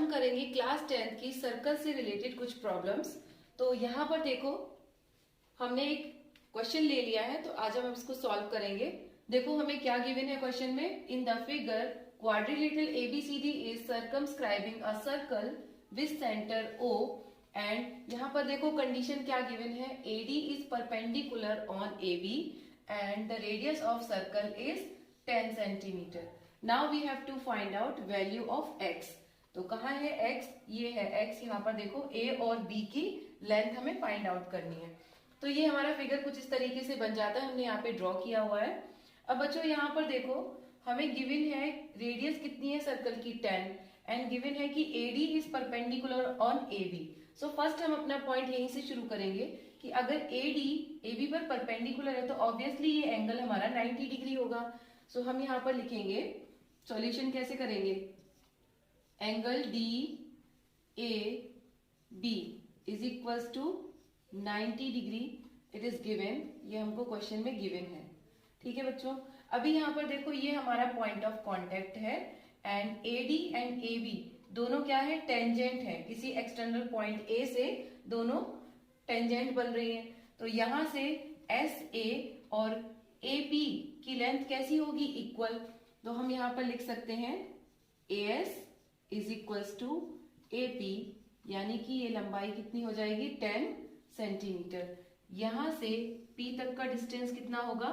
हम करेंगे क्लास 10 की सर्कल से रिलेटेड कुछ प्रॉब्लम्स। तो यहाँ पर देखो हमने एक क्वेश्चन ले लिया है, तो आज हम इसको सॉल्व करेंगे। देखो हमें क्या गिवन है क्वेश्चन में, in the figure quadrilateral ABCD is circumscribing a circle with centre O, and यहाँ पर देखो कंडीशन क्या गिवन है, AD is perpendicular on AB and the radius of circle is 10 centimetre. Now we have to find out value of x। तो कहाँ है x, ये है x। यहाँ पर देखो a और b की लेंथ हमें फाइंड आउट करनी है। तो ये हमारा फिगर कुछ इस तरीके से बन जाता है, हमने यहाँ पे ड्रॉ किया हुआ है। अब बच्चों यहाँ पर देखो हमें गिवन है रेडियस कितनी है सर्कल की 10, एंड गिवन है कि AD is perpendicular on AB। So first हम अपना पॉइंट यहीं से शुरू करेंगे कि अगर AD AB पर परपेंडिकुलर है तो ऑब्वियसली ये एंगल हमारा 90 डिग्री होगा। सो हम यहाँ पर लिखेंगे, सॉल्यूशन कैसे करेंगे, angle D A B is equals to 90 degree, it is given, ये हमको क्वेश्चन में गिवन है। ठीक है बच्चों, अभी यहाँ पर देखो ये हमारा पॉइंट ऑफ कांटेक्ट है, and AD and A B दोनों क्या है, टेंजेंट है, किसी एक्सटर्नल पॉइंट ए से दोनों टेंजेंट बन रही है। तो यहाँ से एस ए और ए पी की लेंथ कैसी होगी, इक्वल। तो हम यहाँ पर लिख सकते हैं AS is equals to AP, यानी कि ये लंबाई कितनी हो जाएगी 10 सेंटीमीटर। यहां से P तक का डिस्टेंस कितना होगा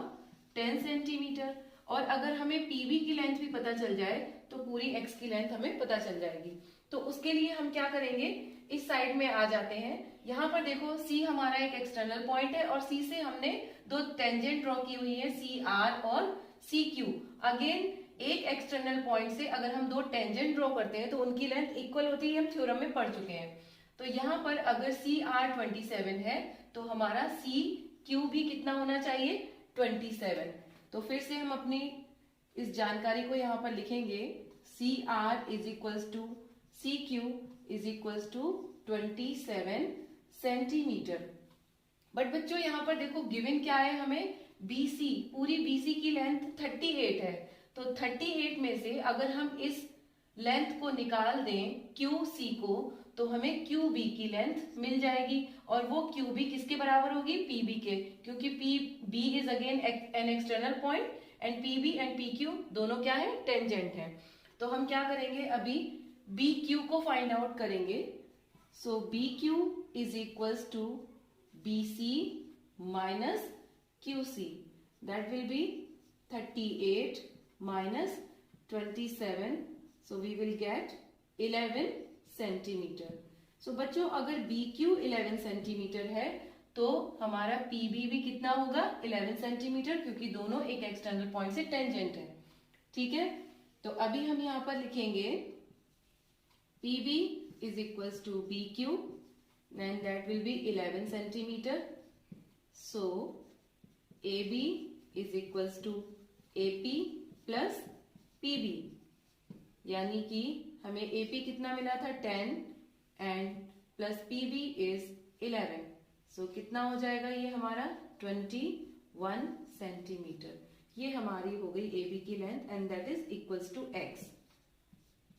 10 सेंटीमीटर। और अगर हमें PB की लेंथ भी पता चल जाए तो पूरी X की लेंथ हमें पता चल जाएगी। तो उसके लिए हम क्या करेंगे, इस साइड में आ जाते हैं। यहाँ पर देखो C हमारा एक एक्सटर्नल पॉइंट है और C से हमने दो टेंजेंट ड्रॉ की हुई है, CR और CQ। अगेन एक एक्सटर्नल पॉइंट से अगर हम दो टेंजेंट ड्रॉ करते हैं तो उनकी लेंथ इक्वल होती है, हम थ्योरम में पढ़ चुके हैं। तो यहाँ पर अगर CR 27 है तो हमारा CQ भी कितना होना चाहिए 27। तो फिर से हम अपनी इस जानकारी को यहाँ पर लिखेंगे, CR is equals to CQ is equals to 27 centimetre. But बच्चों यहाँ पर देखो गिवन क्या है हमें, BC, पूरी BC की लेंथ 38 है। तो 38 में से अगर हम इस लेंथ को निकाल दें QC को तो हमें QB की लेंथ मिल जाएगी, और वो QB किसके बराबर होगी, PB के, क्योंकि PB is again an external point and PB and PQ दोनों क्या है, टेंजेंट है। तो हम क्या करेंगे, अभी BQ को फाइंड आउट करेंगे। So BQ is equals to BC minus QC, that will be 38 minus 27, so we will get 11 centimetre. So बच्चों अगर BQ 11 सेंटीमीटर है तो हमारा PB भी कितना होगा 11 सेंटीमीटर, क्योंकि दोनों एक एक्सटर्नल पॉइंट से टेंजेंट है। ठीक है, तो अभी हम यहाँ पर लिखेंगे PB is equals to BQ and that will be 11 centimeter. So AB is equals to AP plus PB, यानी कि हमें AP कितना मिला था 10 एंड प्लस PB is 11। सो कितना हो जाएगा ये हमारा 21 सेंटीमीटर। ये हमारी हो गई AB की length and that is equals to X।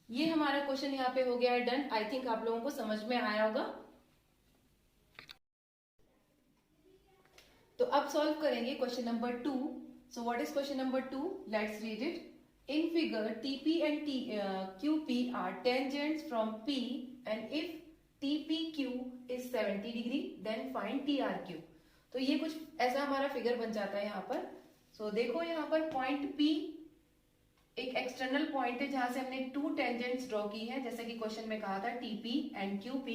ये हमारा क्वेश्चन यहाँ पे हो गया है डन। आई थिंक आप लोगों को समझ में आया होगा। तो अब सॉल्व करेंगे question number 2। So what is question number 2, let's read it. In figure TP and QP are tangents from P and if TPQ is 70 degree then find TRQ। तो ये कुछ ऐसा हमारा फिगर बन जाता है यहाँ पर। सो देखो यहाँ पर पॉइंट P एक एक्सटर्नल पॉइंट है जहां से हमने टू टेंजेंट्स ड्रॉ की है, जैसे कि क्वेश्चन में कहा था TP एंड QP,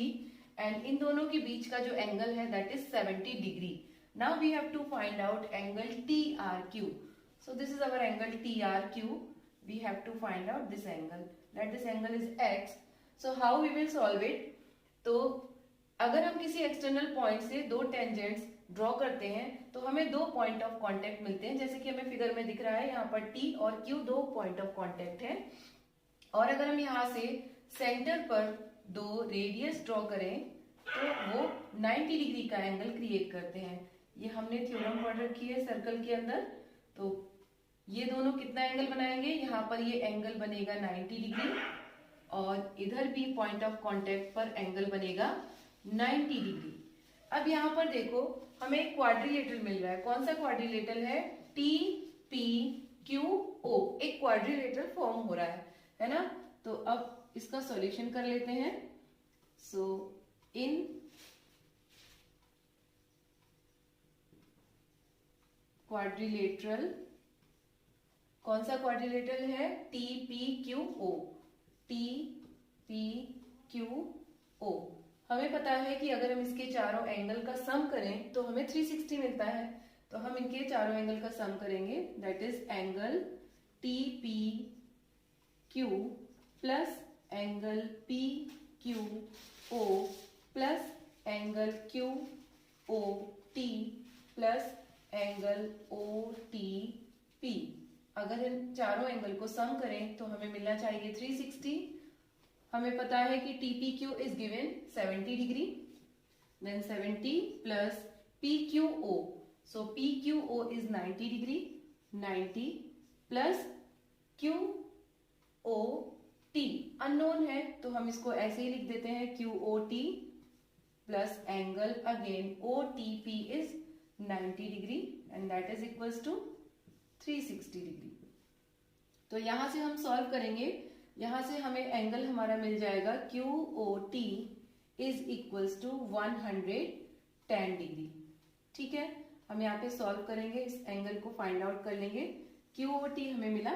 एंड इन दोनों के बीच का जो एंगल है that is 70 degree. Now we have to find out angle TRQ। So this is our angle TRQ, we have to find out this angle, that this angle is X। So how we will solve it. तो अगर हम किसी external point से दो tangents draw करते हैं तो हमें दो पॉइंट ऑफ कांटेक्ट मिलते हैं, जैसे कि हमें फिगर में दिख रहा है यहाँ पर T और Q दो पॉइंट ऑफ कांटेक्ट है। और अगर हम यहाँ से सेंटर पर दो रेडियस ड्रॉ करें तो वो 90 डिग्री का एंगल क्रिएट करते हैं। ये हमने थ्योरम पढ़ रखी है सर्कल के अंदर। तो ये दोनों कितना एंगल बनाएंगे, यहाँ पर ये एंगल बनेगा 90 डिग्री और इधर भी पॉइंट ऑफ कांटेक्ट पर एंगल बनेगा 90 डिग्री। अब यहाँ पर देखो हमें एक क्वाड्रिलेटरल मिल रहा है। कौन सा क्वाड्रिलेटरल है? टी पी क्यू ओ, एक क्वाड्रिलेटरल फॉर्म हो रहा है ना। तो अब इसका सॉल्यूशन कर लेते हैं। सो इन क्वाड्रिलेटरल, कौन सा क्वाड्रिलेटरल है? T P Q O, T P Q O. हमें पता है कि अगर हम इसके चारों एंगल का सम करें तो हमें 360 मिलता है। तो हम इनके चारों एंगल का सम करेंगे, that is angle T P Q plus angle P Q O plus angle Q O T plus angle O T P. अगर इन चारों एंगल को सम करें तो हमें मिलना चाहिए 360। हमें पता है कि TPQ is given 70 degree, then 70 plus PQO, so PQO is 90 degree, 90 plus QOT unknown है तो हम इसको ऐसे ही लिख देते हैं QOT plus angle again OTP is 90 degree and that is equals to 360 degree. तो यहां से हम सॉल्व करेंगे, यहां से हमें एंगल हमारा मिल जाएगा QOT is equals to 110 degree. ठीक है, हम यहाँ पे सॉल्व करेंगे, इस एंगल को फाइंड आउट कर लेंगे। QOT हमें मिला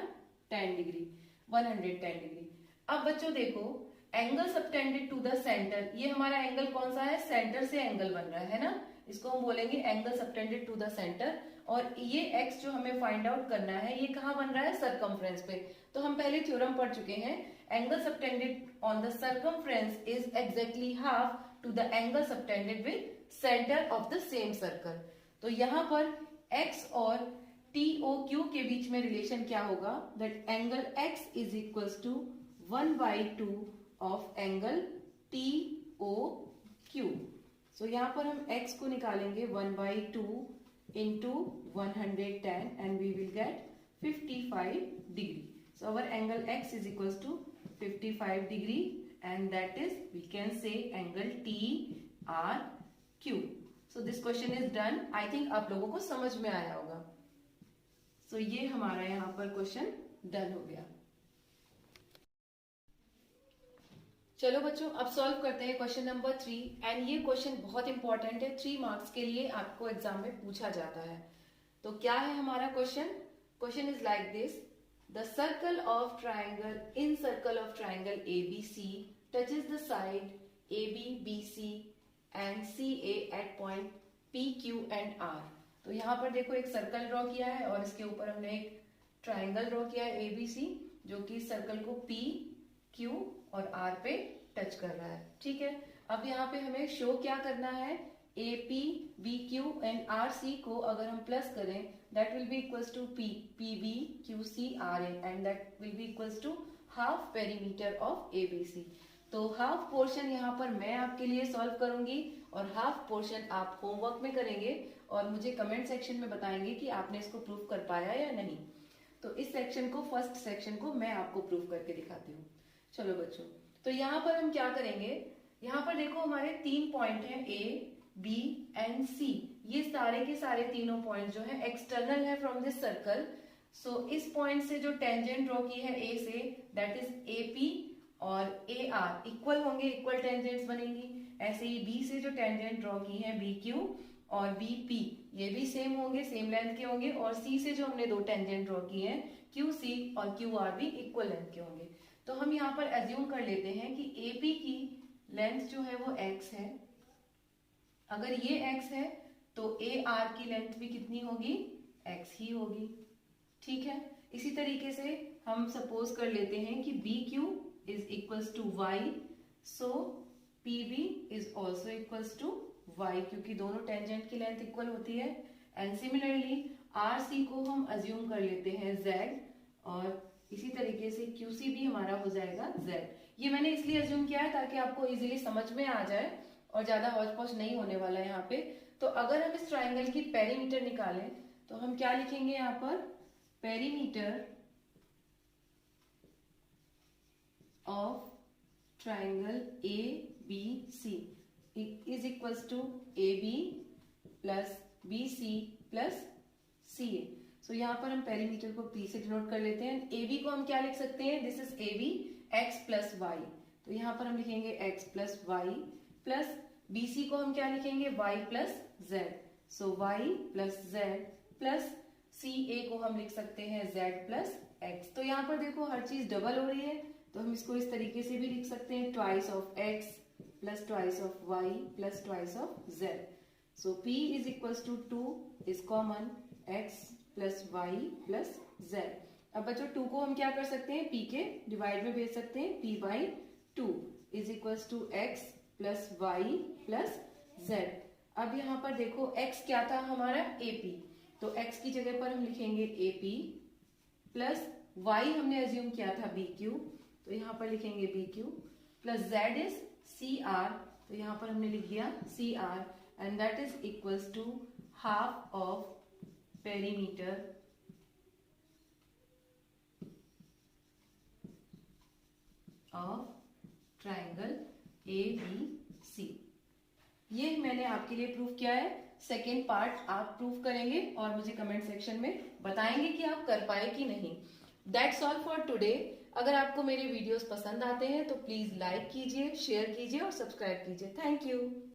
10 डिग्री, 110 डिग्री। अब बच्चों देखो angle subtended to the centre, ये हमारा एंगल कौन सा है? सेंटर से एंगल बन रहा है ना, इसको हम बोलेंगे angle subtended to the centre. और ये x जो हमें फाइंड आउट करना है ये कहाँ बन रहा है? सरकमफ्रेंस पे। तो हम पहले थ्योरम पढ़ चुके हैं, angle subtended on the circumference is exactly half to the angle subtended with centre of the same circle. तो यहाँ पर x और TOQ के बीच में रिलेशन क्या होगा? That angle x is equals to 1/2 of angle TOQ। So यहाँ पर हम x को निकालेंगे 1/2 into 110 and we will get 55 degree. So our angle x is equals to 55 degree and that is we can say angle TRQ. So this question is done. I think आप लोगों को समझ में आया होगा। So ये हमारा यहाँ पर क्वेश्चन डन हो गया। चलो बच्चों अब सॉल्व करते हैं क्वेश्चन नंबर 3 एंड ये क्वेश्चन बहुत इंपॉर्टेंट है, 3 मार्क्स के लिए आपको एग्जाम में पूछा जाता है। तो क्या है हमारा question? Question is like this, the circle of triangle in circle of triangle ABC touches the side AB BC and CA at point PQ and R। तो यहाँ पर देखो एक सर्कल ड्रॉ किया है और इसके ऊपर हमने एक ट्राइंगल ड्रॉ किया है ABC जो कि सर्कल को P Q और R पे टच कर रहा है। ठीक है, अब यहाँ पे हमें शो क्या करना है? AP BQ एंड RC को अगर हम प्लस करें that will be equals to PB QC RA and that will be equals to half perimeter of ABC। तो हाफ पोर्शन यहाँ पर मैं आपके लिए सॉल्व करूंगी और हाफ पोर्शन आप होमवर्क में करेंगे और मुझे कमेंट सेक्शन में बताएंगे कि आपने इसको प्रूव कर पाया या नहीं। तो इस सेक्शन को, फर्स्ट सेक्शन को मैं आपको प्रूव करके दिखाती हूँ। चलो बच्चों, तो यहाँ पर हम क्या करेंगे? यहाँ पर देखो हमारे 3 पॉइंट हैं A, B एंड C। ये सारे के सारे तीनों पॉइंट जो है एक्सटर्नल है फ्रॉम दिस सर्कल। सो इस पॉइंट से जो टेंजेंट ड्रॉ की है A say that is AP और AR इक्वल होंगे, इक्वल टेंजेंट्स बनेंगी। ऐसे ही B से जो टेंजेंट ड्रॉ की है BQ और BP ये भी सेम होंगे, सेम लेंथ के होंगे। और C से जो हमने 2 टेंजेंट ड्रॉ की है QC और QR भी इक्वल लेंथ के होंगे। तो हम यहाँ पर एज्यूम कर लेते हैं कि AP की लेंथ जो है वो x है। अगर ये x है तो AR की लेंथ भी कितनी होगी? x ही होगी। ठीक है, इसी तरीके से हम सपोज कर लेते हैं कि BQ is equals to y, so PB is also equals to y क्योंकि दोनों टेंजेंट की लेंथ इक्वल होती है। एंड सिमिलरली RC को हम अज्यूम कर लेते हैं z और इसी तरीके से QC भी हमारा हो जाएगा Z। ये मैंने इसलिए अज्यूम किया है ताकि आपको इजीली समझ में आ जाए और ज्यादा हौच पौच नहीं होने वाला है यहाँ पे। तो अगर हम इस ट्राइंगल की पेरीमीटर निकालें तो हम क्या लिखेंगे यहाँ पर? Perimeter of triangle ABC is equals to AB plus BC plus CA। So यहाँ पर हम पेरीमीटर को P से डिनोट कर लेते हैं। AB को हम क्या लिख सकते हैं, this is AB x plus y, तो यहाँ पर हम लिखेंगे x plus y, plus BC को हम क्या लिखेंगे y प्लस z, सो y plus z, plus CA को हम लिख सकते हैं z प्लस x। तो यहाँ पर देखो हर चीज डबल हो रही है, तो हम इसको इस तरीके से भी लिख सकते हैं, twice of x plus twice of y plus twice of z। So P is equals to 2 is common x plus y plus z। अब बच्चों 2 को हम क्या कर सकते हैं, P के डिवाइड में भेज सकते हैं, P by 2 is equals to x plus y plus z। अब यहाँ पर देखो x क्या था हमारा AP, तो x की जगह पर हम लिखेंगे AP प्लस y हमने अज्यूम किया था BQ, तो यहाँ पर लिखेंगे BQ plus z is CR, तो यहाँ पर हमने लिख दिया CR and that is equals to half of perimeter of triangle ABC। ये मैंने आपके लिए प्रूफ किया है। सेकेंड पार्ट आप प्रूफ करेंगे और मुझे कमेंट सेक्शन में बताएंगे कि आप कर पाए कि नहीं। That's all for today. अगर आपको मेरे वीडियोस पसंद आते हैं तो प्लीज लाइक कीजिए, शेयर कीजिए और सब्सक्राइब कीजिए। Thank you.